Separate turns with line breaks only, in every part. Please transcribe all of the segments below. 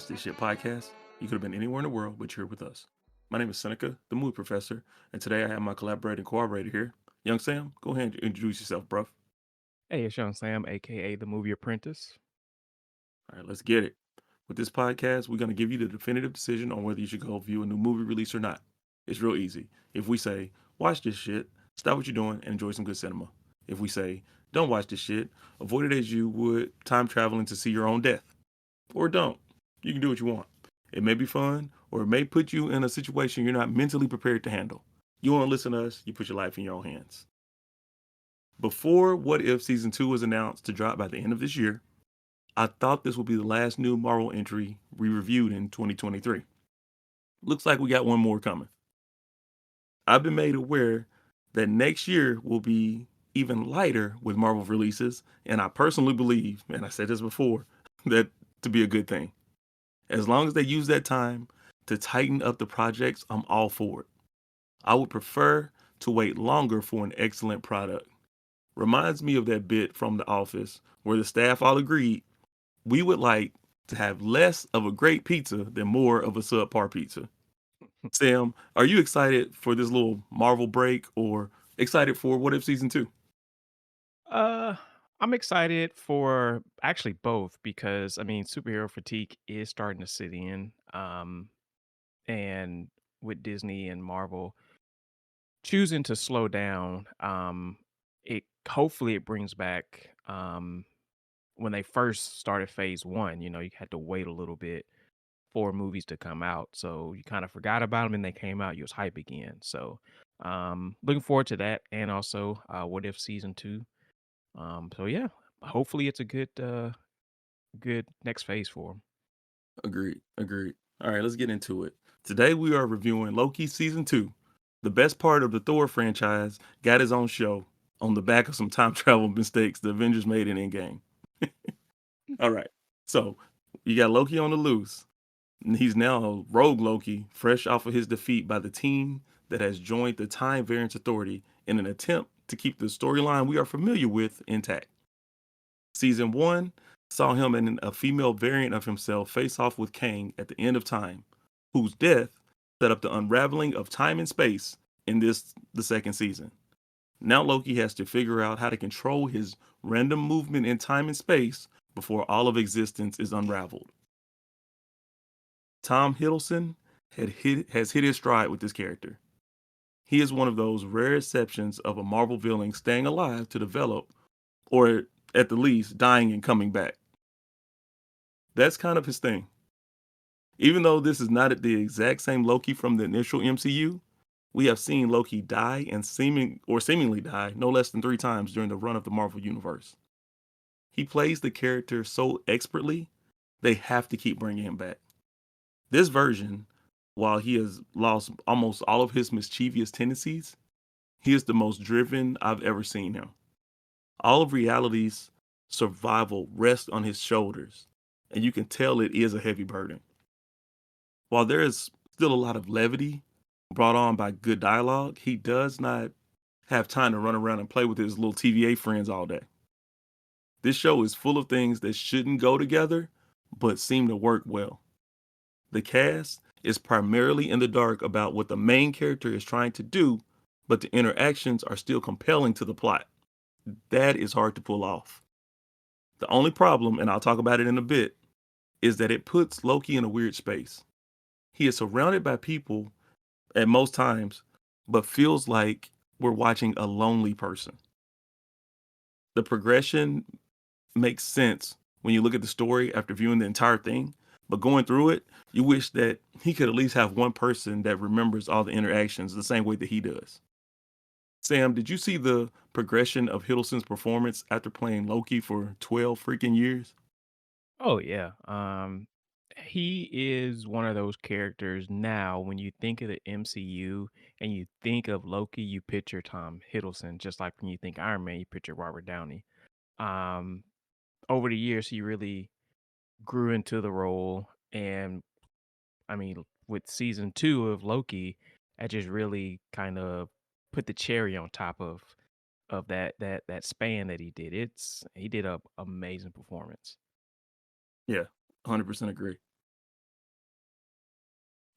Watch This Shit podcast. You could have been anywhere in the world, but you're with us. My name is Seneca, the Mood Professor, and today I have my collaborating co-operator here. Young Sam, go ahead and introduce yourself, bruv.
Hey, it's Young Sam, aka the Movie Apprentice.
All right, let's get it. With this podcast, we're going to give you the definitive decision on whether you should go view a new movie release or not. It's real easy. If we say, watch this shit, stop what you're doing and enjoy some good cinema. If we say, don't watch this shit, avoid it as you would time traveling to see your own death. Or don't. You can do what you want. It may be fun, or it may put you in a situation you're not mentally prepared to handle. You want to listen to us, you put your life in your own hands. Before What If Season 2 was announced to drop by the end of this year, I thought this would be the last new Marvel entry we reviewed in 2023. Looks like we got one more coming. I've been made aware that next year will be even lighter with Marvel releases, and I personally believe, and I said this before, that to be a good thing. As long as they use that time to tighten up the projects, I'm all for it. I would prefer to wait longer for an excellent product. Reminds me of that bit from The Office where the staff all agreed we would like to have less of a great pizza than more of a subpar pizza. Sam, are you excited for this little Marvel break or excited for What If Season 2?
Uh, I'm excited for actually both because superhero fatigue is starting to sit in. And with Disney and Marvel choosing to slow down, it hopefully it brings back when they first started phase one. You had to wait a little bit for movies to come out. So you kind of forgot about them and they came out, you was hype again. So looking forward to that and also What If season 2. So yeah, hopefully it's a good next phase for him.
Agreed. Agreed. All right, let's get into it. Today we are reviewing Loki season 2. The best part of the Thor franchise got his own show on the back of some time travel mistakes the Avengers made in Endgame. All right. So, you got Loki on the loose. And he's now a rogue Loki, fresh off of his defeat by the team that has joined the Time Variance Authority in an attempt to keep the storyline we are familiar with intact. Season 1 saw him and a female variant of himself face off with Kang at the end of time, whose death set up the unraveling of time and space in the second season. Now Loki has to figure out how to control his random movement in time and space before all of existence is unraveled. Tom Hiddleston has hit his stride with this character. He is one of those rare exceptions of a Marvel villain staying alive to develop, or at the least, dying and coming back. That's kind of his thing. Even though this is not the exact same Loki from the initial MCU, we have seen Loki die and seemingly die no less than 3 times during the run of the Marvel Universe. He plays the character so expertly, they have to keep bringing him back. This version, while he has lost almost all of his mischievous tendencies, he is the most driven I've ever seen him. All of reality's survival rests on his shoulders, and you can tell it is a heavy burden. While there is still a lot of levity brought on by good dialogue, he does not have time to run around and play with his little TVA friends all day. This show is full of things that shouldn't go together, but seem to work well. The cast is primarily in the dark about what the main character is trying to do, but the interactions are still compelling to the plot. That is hard to pull off. The only problem, and I'll talk about it in a bit, is that it puts Loki in a weird space. He is surrounded by people at most times, but feels like we're watching a lonely person. The progression makes sense when you look at the story after viewing the entire thing, but going through it, you wish that he could at least have one person that remembers all the interactions the same way that he does. Sam, did you see the progression of Hiddleston's performance after playing Loki for 12 freaking years?
Oh yeah. He is one of those characters now when you think of the MCU and you think of Loki, you picture Tom Hiddleston, just like when you think Iron Man, you picture Robert Downey. Um, Over the years, he really grew into the role, and with season 2 of Loki, that just really kind of put the cherry on top of that span that he did. He did a amazing performance.
Yeah, 100% agree.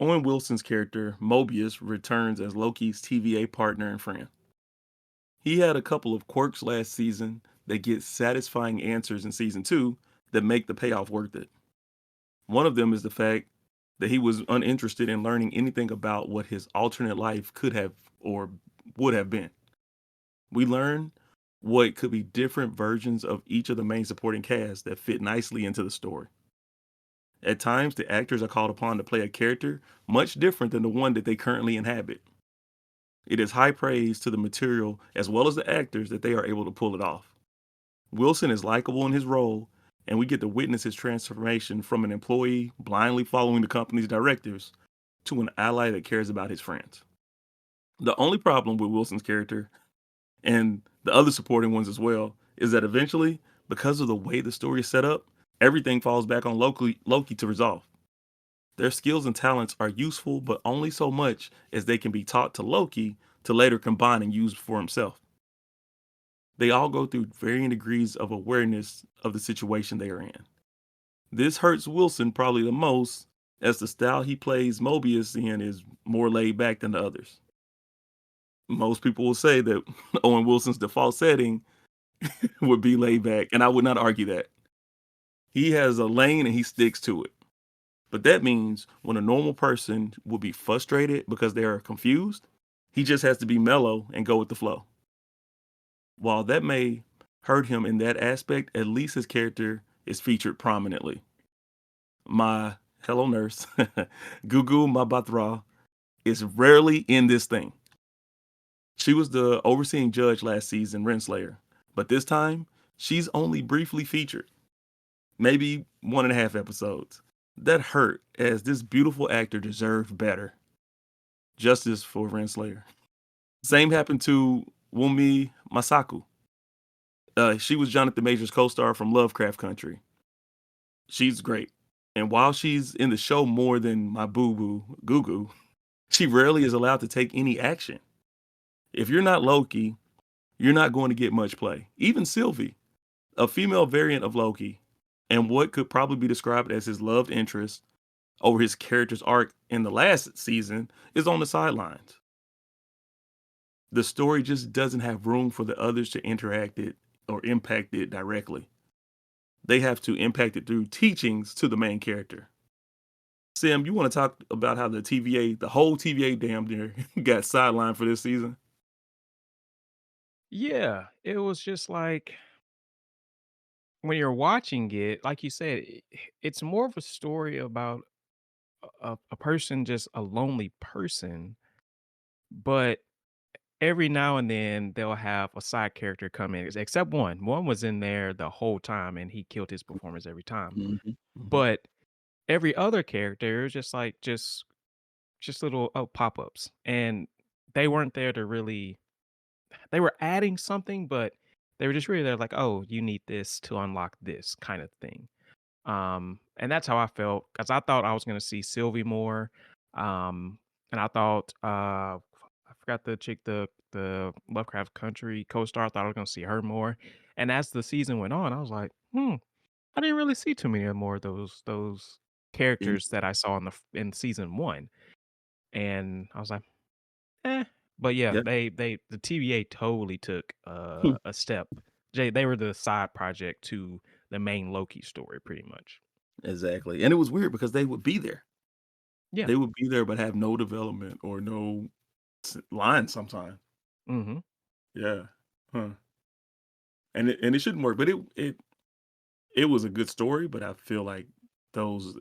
Owen Wilson's character, Mobius, returns as Loki's TVA partner and friend. He had a couple of quirks last season that get satisfying answers in season 2 that make the payoff worth it. One of them is the fact that he was uninterested in learning anything about what his alternate life could have or would have been. We learn what could be different versions of each of the main supporting cast that fit nicely into the story. At times, the actors are called upon to play a character much different than the one that they currently inhabit. It is high praise to the material as well as the actors that they are able to pull it off. Wilson is likable in his role, and we get to witness his transformation from an employee blindly following the company's directives to an ally that cares about his friends. The only problem with Wilson's character, and the other supporting ones as well, is that eventually, because of the way the story is set up, everything falls back on Loki to resolve. Their skills and talents are useful, but only so much as they can be taught to Loki to later combine and use for himself. They all go through varying degrees of awareness of the situation they are in. This hurts Wilson probably the most, as the style he plays Mobius in is more laid back than the others. Most people will say that Owen Wilson's default setting would be laid back, and I would not argue that. He has a lane and he sticks to it. But that means when a normal person will be frustrated because they are confused, he just has to be mellow and go with the flow. While that may hurt him in that aspect, at least his character is featured prominently. My hello nurse, Gugu Mabatra, is rarely in this thing. She was the overseeing judge last season, Renslayer, but this time she's only briefly featured, maybe 1.5 episodes. That hurt, as this beautiful actor deserved better. Justice for Renslayer. Same happened to Wumi Masaku. She was Jonathan Major's co-star from Lovecraft Country. She's great. And while she's in the show more than my boo-boo, Gugu, she rarely is allowed to take any action. If you're not Loki, you're not going to get much play. Even Sylvie, a female variant of Loki, and what could probably be described as his love interest over his character's arc in the last season, is on the sidelines. The story just doesn't have room for the others to interact it or impact it directly. They have to impact it through teachings to the main character. Sim, you want to talk about how the whole TVA damn near got sidelined for this season?
Yeah, it was just like when you're watching it, like you said, it's more of a story about a person, just a lonely person, but every now and then they'll have a side character come in, except one. One was in there the whole time and he killed his performance every time.
Mhm, mhm.
But every other character is just like just little pop-ups. And they weren't there to really they were adding something, but they were just really there like, oh, you need this to unlock this kind of thing. And that's how I felt because I thought I was gonna see Sylvie more. And I thought I forgot the chick, the Lovecraft Country co-star. I thought I was gonna see her more. And as the season went on, I was like, I didn't really see too many more of those
In
characters that I saw in season one. And I was like, eh. But yeah,
yeah,
they the TVA totally took
hmm,
a step. They were the side project to the main Loki story, pretty much.
exactly, and it was weird because they would be there.
Yeah.
They would be there, but have no development or no lines sometimes.
Mhm.
Yeah, huh, and it shouldn't work, but it was a good story, but I feel like those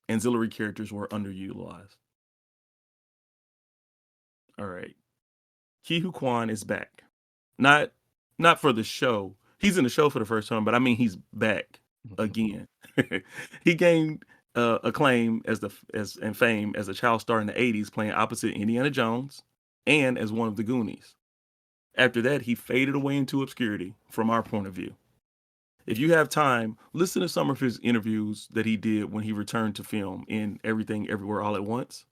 ancillary characters were underutilized. All right. Ke Hu Quan is back. Not not for the show. He's in the show for the first time, but I mean he's back
Mhm.
again. He gained acclaim as and fame as a child star in the 80s playing opposite Indiana Jones and as one of the Goonies. After that, he faded away into obscurity from our point of view. If you have time, listen to some of his interviews that he did when he returned to film in Everything Everywhere All at Once,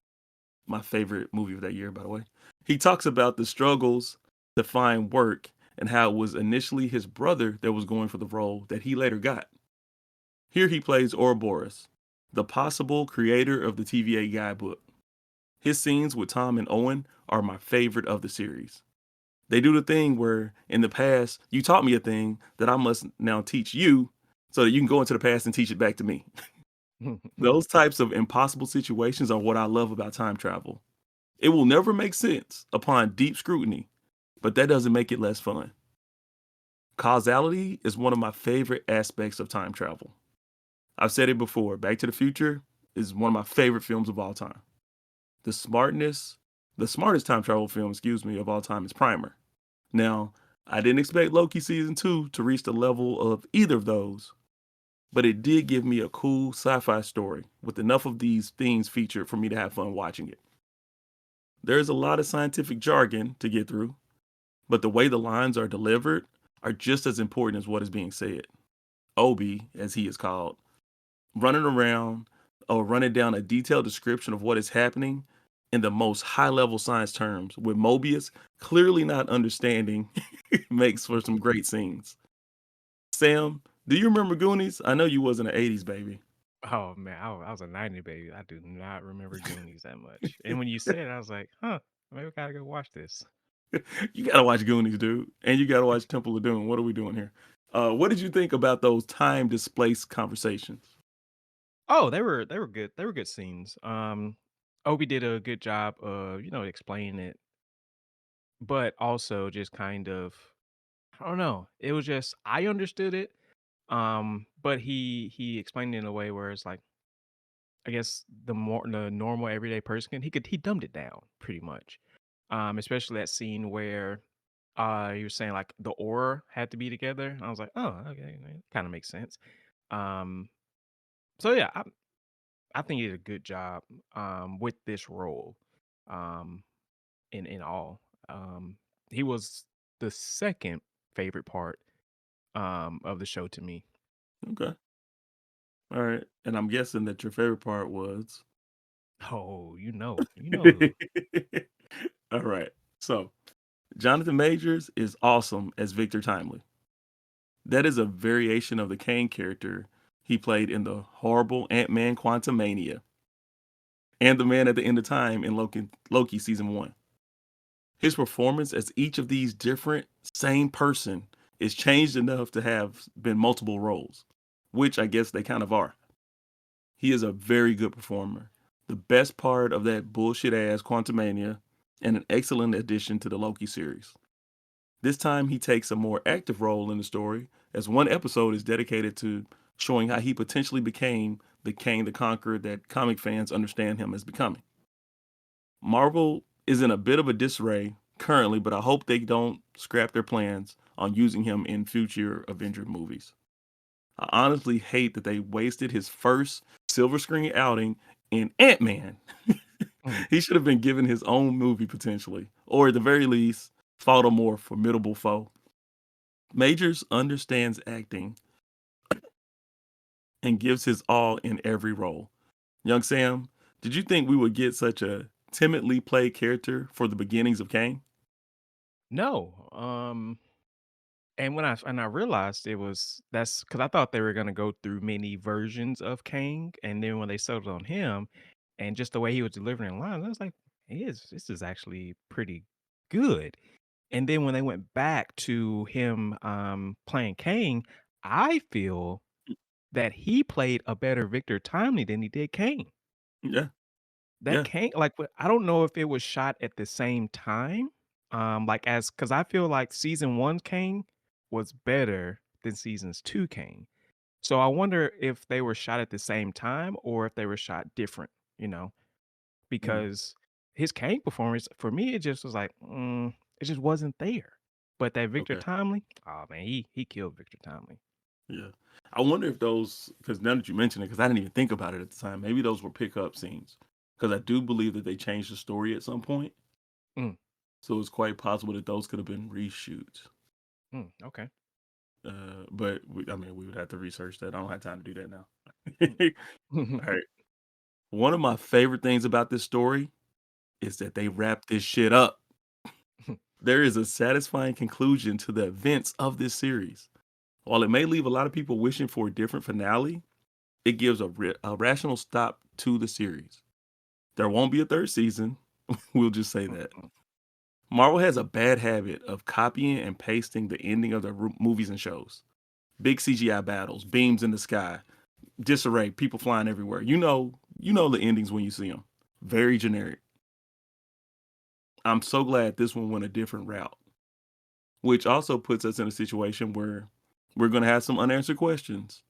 my favorite movie of that year, by the way. He talks about the struggles to find work and how it was initially his brother that was going for the role that he later got. Here he plays Ouroboros, the possible creator of the TVA guidebook. His scenes with Tom and Owen are my favorite of the series. They do the thing where in the past you taught me a thing that I must now teach you so that you can go into the past and teach it back to me. Those types of impossible situations are what I love about time travel. It will never make sense upon deep scrutiny, but that doesn't make it less fun. Causality is one of my favorite aspects of time travel. I've said it before, Back to the Future is one of my favorite films of all time. The smartness, the smartest time travel film, excuse me, of all time is Primer. Now, I didn't expect Loki season 2 to reach the level of either of those, but it did give me a cool sci-fi story with enough of these themes featured for me to have fun watching it. There's a lot of scientific jargon to get through, but the way the lines are delivered are just as important as what is being said. Obi, as he is called, running around or running down a detailed description of what is happening in the most high level science terms, with Mobius clearly not understanding, makes for some great scenes. Sam, do you remember Goonies? I know you wasn't an 80s baby.
Oh man, I was a 90 baby. I do not remember Goonies that much. And when you said it, I was like, huh, maybe I gotta go watch this.
You gotta watch Goonies, dude. And you gotta watch Temple of Doom. What are we doing here? What did you think about those time displaced conversations?
Oh, they were good. They were good scenes. Obi did a good job of, explaining it, but also just kind of I don't know. It was just I understood it. But he explained it in a way where it's like I guess the normal everyday person he dumbed it down pretty much. Especially that scene where he was saying like the aura had to be together. I was like, oh, okay, kind of makes sense. Um, so yeah, I think he did a good job with this role. Um, in all, um, he was the second favorite part of the show to me.
Okay. All right. And I'm guessing that your favorite part was.
Oh, you know who.
All right. So, Jonathan Majors is awesome as Victor Timely. That is a variation of the Kane character he played in the horrible Ant-Man Quantumania and the man at the end of time in Loki season 1. His performance as each of these different same person is changed enough to have been multiple roles, which I guess they kind of are. He is a very good performer. The best part of that bullshit ass Quantumania and an excellent addition to the Loki series. This time he takes a more active role in the story, as one episode is dedicated to showing how he potentially became the Kang the Conqueror that comic fans understand him as becoming. Marvel is in a bit of a disarray currently, but I hope they don't scrap their plans on using him in future Avenger movies. I honestly hate that they wasted his first silver screen outing in Ant-Man.
Mm.
He should have been given his own movie potentially, or at the very least, fought a more formidable foe. Majors understands acting and gives his all in every role. Young Sam, did you think we would get such a timidly played character for the beginnings of Kang?
No, and when I realized that's because I thought they were gonna go through many versions of Kang, and then when they settled on him, and just the way he was delivering lines, I was like, this is actually pretty good." And then when they went back to him, playing Kang, I feel that he played a better Victor Timely than he did Kang.
Yeah,
That
yeah,
Kang like, I don't know if it was shot at the same time, like, as because I feel like season 1 Kang was better than seasons 2 Kang. So I wonder if they were shot at the same time or if they were shot different, you know?
mm,
Because his Kang performance, for me, it just was like, it just wasn't there. But that Victor
okay,
Timely, oh man, he killed Victor Timely.
yeah. I wonder if those, because now that you mention it, because I didn't even think about it at the time, maybe those were pickup scenes. Because I do believe that they changed the story at some point,
Mm,
so it's quite possible that those could have been reshoots.
okay.
But I mean, we would have to research that. I don't have time to do that now.
Mm.
All right. One of my favorite things about this story is that they wrap this shit up. There is a satisfying conclusion to the events of this series. While it may leave a lot of people wishing for a different finale, It gives a rational stop to the series. There won't be a 3rd season. We'll just say that.
Mhm.
Marvel has a bad habit of copying and pasting the ending of their movies and shows. Big CGI battles, beams in the sky, disarray, people flying everywhere. You know the endings when you see them. Very generic. I'm so glad this one went a different route, which also puts us in a situation where we're going to have some unanswered questions.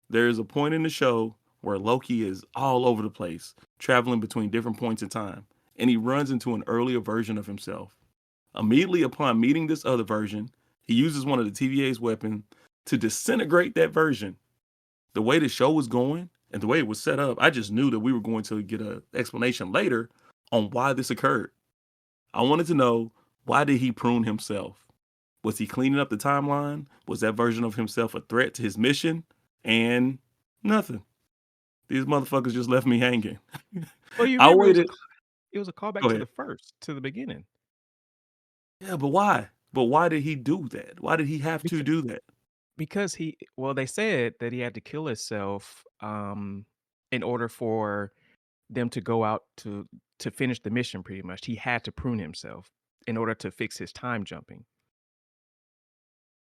There is a point in the show where Loki is all over the place, traveling between different points in time, and he runs into an earlier version of himself. Immediately upon meeting this other version, he uses one of the TVA's weapon to disintegrate that version. The way the show was going and the way it was set up, I just knew that we were going to get an explanation later on why this occurred. I wanted to know, why did he prune himself? Was he cleaning up the timeline? Was that version of himself a threat to his mission? And nothing. These motherfuckers just left me hanging.
Well, you
I
remember
waited.
it was a callback
Go
to
ahead.
the first, to the beginning.
Yeah, but why? But why did he do that? Why did he have to
Because
do that?
because he well, they said that he had to kill himself, in order for them to go out to finish the mission pretty much. He had to prune himself in order to fix his time jumping.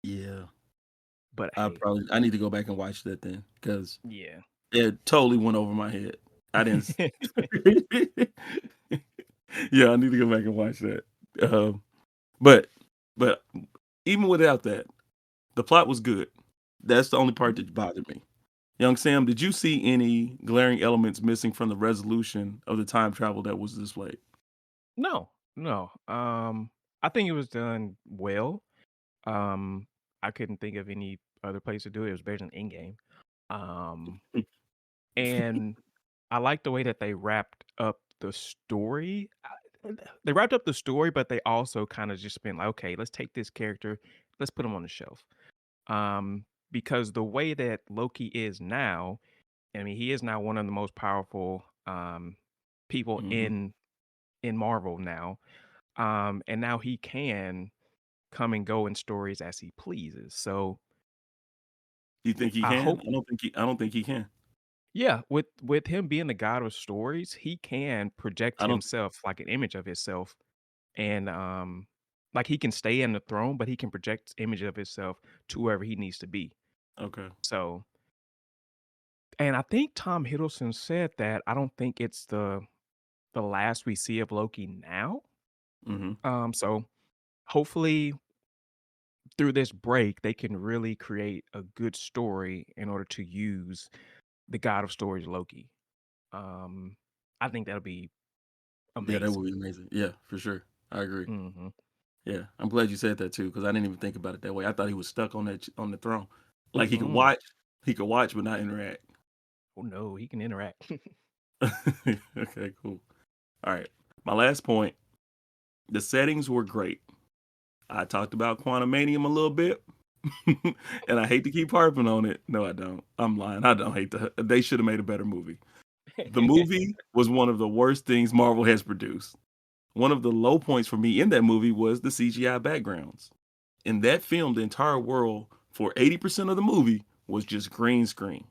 Yeah,
But hey,
I need to go back and watch that then, because
yeah.
it totally went over my head. I didn't. Yeah, I need to go back and watch that. Um, but but even without that, the plot was good. That's the only part
Mhm.
that bothered me. Young Sam, did you see any glaring elements missing from the resolution of the time travel that was displayed?
No, no. I think it was done well. Um, I couldn't think of any other place to do it. It was better than Endgame. Um, and I like the way that they wrapped up the story. They wrapped up the story, but they also kind of just been like, okay, let's take this character, let's put him on the shelf. Because the way that Loki is now, I mean, he is now one of the most powerful people
Mhm.
in Marvel now. And now he can come and go in stories as he pleases. So
You think he
I
can?
hope,
I don't think he can.
yeah, with him being the god of stories, he can project
I don't.
himself like an image of himself, and like he can stay in the throne, but he can project image of himself to wherever he needs to be.
Okay.
So, and I think Tom Hiddleston said that I don't think it's the last we see of Loki now.
Mhm.
So hopefully through this break, they can really create a good story in order to use the god of stories Loki. Um, I think that'll be
Yeah, that would
amazing.
be amazing. Yeah, for sure. I agree.
Mhm.
Yeah, I'm glad you said that too, because I didn't even think about it that way. I thought he was stuck on on the throne, like
Mm-mm.
he could watch but not interact.
Oh, no, he can interact.
Okay, cool. All right, my last point: the settings were great. I talked about Quantumanium a little bit, and I hate to keep harping on it. No, I don't. I'm lying. I don't hate They should have made a better movie. The movie was one of the worst things Marvel has produced. One of the low points for me in that movie was the CGI backgrounds. In that film, the entire world for 80% of the movie was just green screen.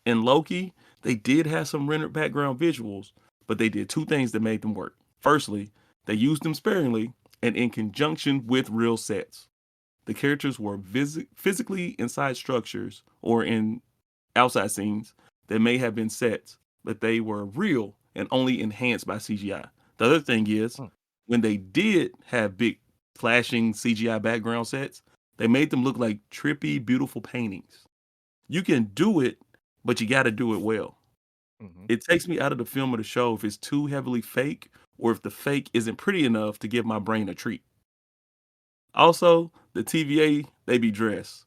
In Loki, they did have some rendered background visuals, but they did two things that made them work. Firstly, they used them sparingly and in conjunction with real sets. The characters were physically inside structures or in outside scenes that may have been sets, but they were real and only enhanced by CGI. The other thing is,
Mm,
when they did have big flashing CGI background sets, they made them look like trippy, beautiful paintings. You can do it, but you got to do it well.
mhm.
It takes me out of the film or the show if it's too heavily fake or if the fake isn't pretty enough to give my brain a treat. Also, the TVA, they be dressed,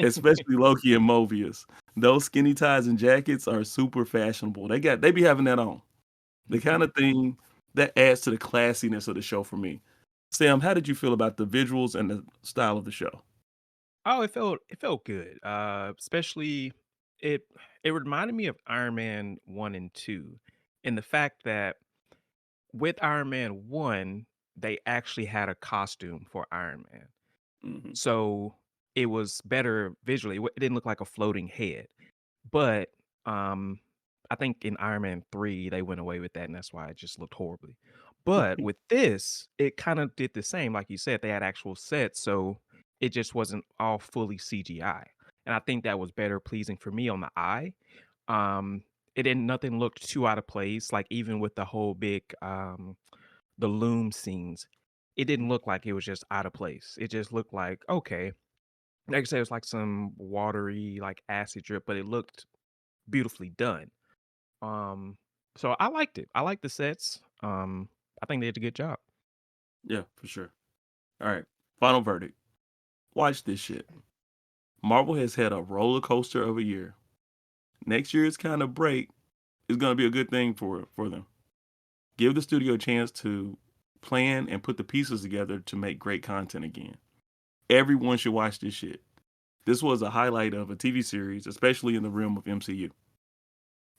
especially Loki and Mobius. Those skinny ties and jackets are super fashionable. They be having that on. The kind of thing that adds to the classiness of the show for me. Sam, how did you feel about the visuals and the style of the show?
Oh, it felt good. Especially it it reminded me of Iron Man 1 and 2, and the fact that with Iron Man 1, they actually had a costume for Iron Man.
Mhm.
So, it was better visually. It didn't look like a floating head. But, um, I think in Iron Man 3, they went away with that, and that's why it just looked horribly. But with this, it kinda did the same, like you said, they had actual sets, so it just wasn't all fully CGI, and I think that was better pleasing for me on the eye. Um, it didn't nothing looked too out of place, like, even with the whole big, the loom scenes, it didn't look like it was just out of place. It just looked like, okay, like I said, it was like some watery, like, acid drip, but it looked beautifully done. Um, so I liked it. I liked the sets. I think they did a good job.
Yeah, for sure. All right. Final verdict. Watch this shit. Marvel has had a roller coaster of a year. Next year's kind of break is going to be a good thing for them. Give the studio a chance to plan and put the pieces together to make great content again. Everyone should watch this shit. This was a highlight of a TV series, especially in the realm of MCU.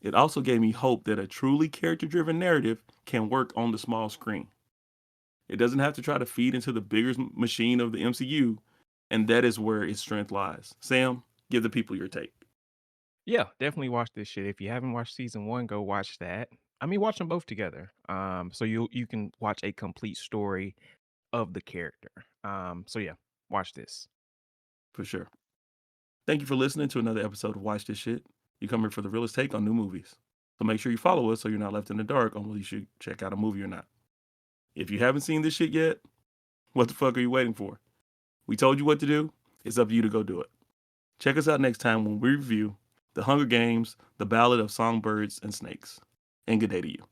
It also gave me hope that a truly character driven narrative can work on the small screen. It doesn't have to try to feed into the bigger machine of the MCU, and that is where its strength lies. Sam, give the people your take.
Yeah, definitely watch this shit. If you haven't watched season 1, go watch that. I mean, watch them both together. So you can watch a complete story of the character. So yeah, watch this.
For sure. Thank you for listening to another episode of Watch This Shit. You come here for the realest take on new movies. So make sure you follow us so you're not left in the dark on whether you should check out a movie or not. If you haven't seen this shit yet, what the fuck are you waiting for? We told you what to do. It's up to you to go do it. Check us out next time when we review The Hunger Games, The Ballad of Songbirds and Snakes. And good day to you.